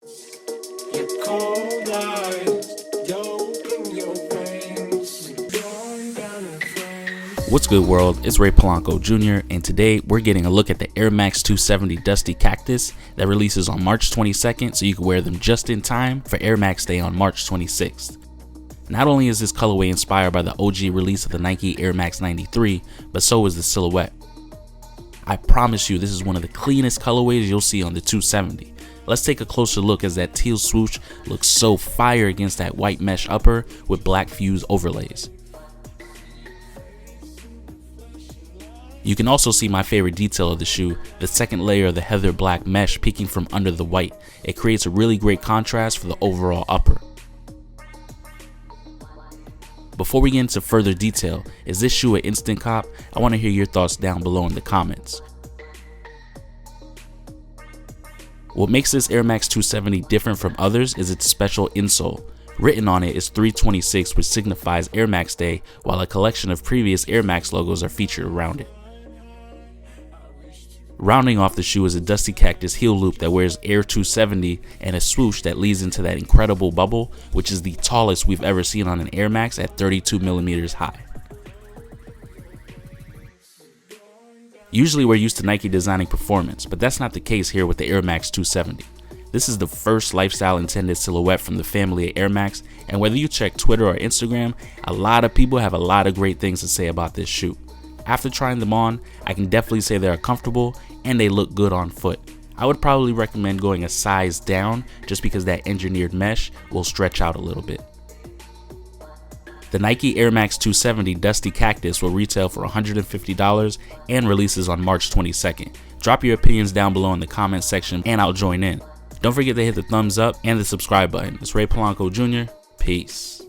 Your cold eyes, open your veins, going down in flames. What's good, world? It's Ray Polanco Jr. and today we're getting a look at the Air Max 270 Dusty Cactus that releases on March 22nd, so you can wear them just in time for Air Max Day on March 26th. Not only is this colorway inspired by the OG release of the Nike Air Max 93, but so is the silhouette. I promise you this is one of the cleanest colorways you'll see on the 270. Let's take a closer look as that teal swoosh looks so fire against that white mesh upper with black fuse overlays. You can also see my favorite detail of the shoe, the second layer of the heather black mesh peeking from under the white. It creates a really great contrast for the overall upper. Before we get into further detail, is this shoe an instant cop? I want to hear your thoughts down below in the comments. What makes this Air Max 270 different from others is its special insole. Written on it is 326, which signifies Air Max Day, while a collection of previous Air Max logos are featured around it. Rounding off the shoe is a Dusty Cactus heel loop that wears Air 270 and a swoosh that leads into that incredible bubble, which is the tallest we've ever seen on an Air Max at 32mm high. Usually we're used to Nike designing performance, but that's not the case here with the Air Max 270. This is the first lifestyle intended silhouette from the family of Air Max, and whether you check Twitter or Instagram, a lot of people have a lot of great things to say about this shoe. After trying them on, I can definitely say they're comfortable and they look good on foot. I would probably recommend going a size down just because that engineered mesh will stretch out a little bit. The Nike Air Max 270 Dusty Cactus will retail for $150 and releases on March 22nd. Drop your opinions down below in the comments section and I'll join in. Don't forget to hit the thumbs up and the subscribe button. It's Ray Polanco Jr. Peace.